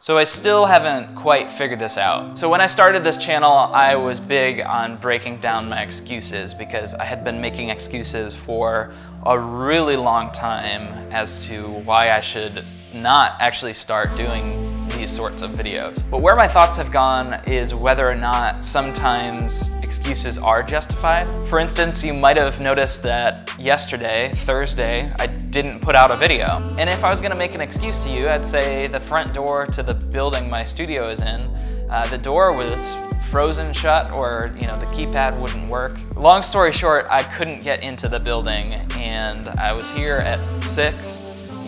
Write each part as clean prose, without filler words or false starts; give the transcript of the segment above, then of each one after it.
So I still haven't quite figured this out. So when I started this channel, I was big on breaking down my excuses because I had been making excuses for a really long time as to why I should not actually start doing these sorts of videos. But where my thoughts have gone is whether or not sometimes excuses are justified. For instance, you might have noticed that yesterday, Thursday, I didn't put out a video. And if I was gonna make an excuse to you, I'd say the front door to the building my studio is in, the door was frozen shut, or the keypad wouldn't work. Long story short, I couldn't get into the building, and I was here at 6,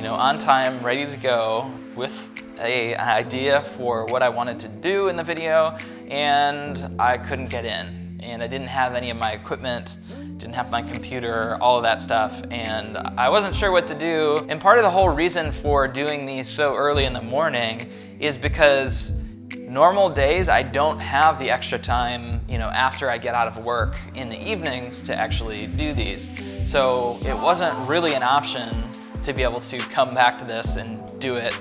on time, ready to go with an idea for what I wanted to do in the video, and I couldn't get in. And I didn't have any of my equipment, didn't have my computer, all of that stuff, and I wasn't sure what to do. And part of the whole reason for doing these so early in the morning is because normal days I don't have the extra time, after I get out of work in the evenings to actually do these. So it wasn't really an option to be able to come back to this and do it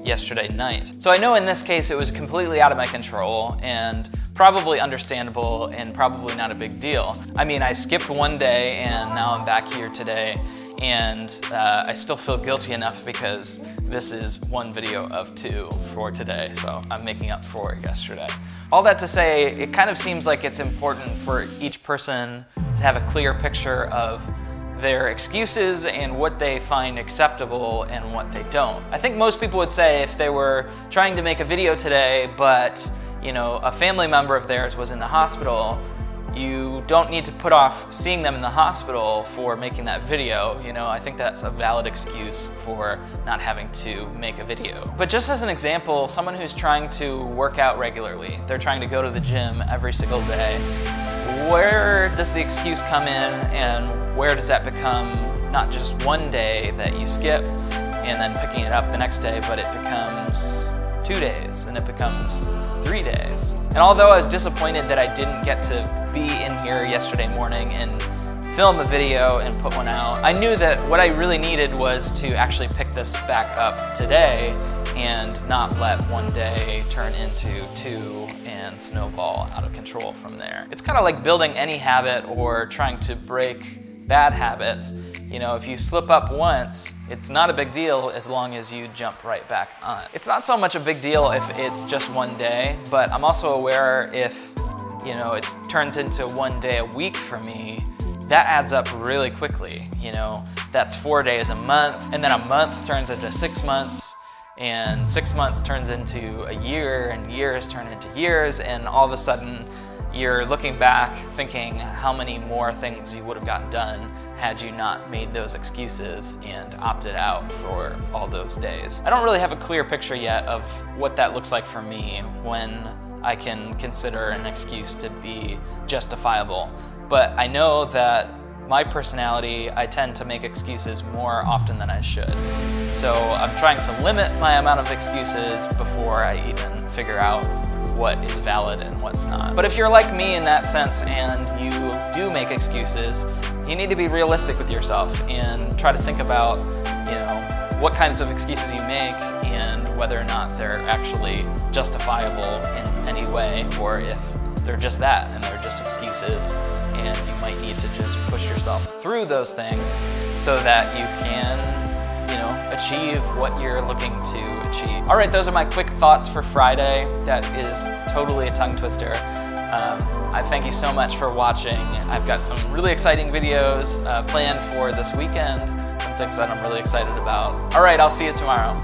yesterday night. So I know in this case it was completely out of my control and probably understandable and probably not a big deal. I mean, I skipped one day and now I'm back here today, and I still feel guilty enough because this is one video of 2 for today, so I'm making up for yesterday. All that to say, it kind of seems like it's important for each person to have a clear picture of their excuses and what they find acceptable and what they don't. I think most people would say if they were trying to make a video today, but a family member of theirs was in the hospital, you don't need to put off seeing them in the hospital for making that video. I think that's a valid excuse for not having to make a video. But just as an example, someone who's trying to work out regularly, they're trying to go to the gym every single day, where does the excuse come in, and where does that become not just one day that you skip and then picking it up the next day, but it becomes 2 days, and it becomes 3 days. And although I was disappointed that I didn't get to be in here yesterday morning and film a video and put one out, I knew that what I really needed was to actually pick this back up today and not let one day turn into 2 and snowball out of control from there. It's kind of like building any habit or trying to break bad habits. If you slip up once, it's not a big deal as long as you jump right back on. It's not so much a big deal if it's just one day, but I'm also aware if it turns into one day a week for me, that adds up really quickly. That's 4 days a month, and then a month turns into 6 months, and 6 months turns into a year, and years turn into years, and all of a sudden you're looking back thinking how many more things you would have gotten done had you not made those excuses and opted out for all those days. I don't really have a clear picture yet of what that looks like for me when I can consider an excuse to be justifiable, but I know that my personality, I tend to make excuses more often than I should. So I'm trying to limit my amount of excuses before I even figure out what is valid and what's not. But if you're like me in that sense and you do make excuses, you need to be realistic with yourself and try to think about, what kinds of excuses you make and whether or not they're actually justifiable in any way, or if they're just that and they're just excuses, and you might need to just push yourself through those things so that you can achieve what you're looking to achieve. All right, those are my quick thoughts for Friday. That is totally a tongue twister. I thank you so much for watching. I've got some really exciting videos planned for this weekend, some things that I'm really excited about. All right, I'll see you tomorrow.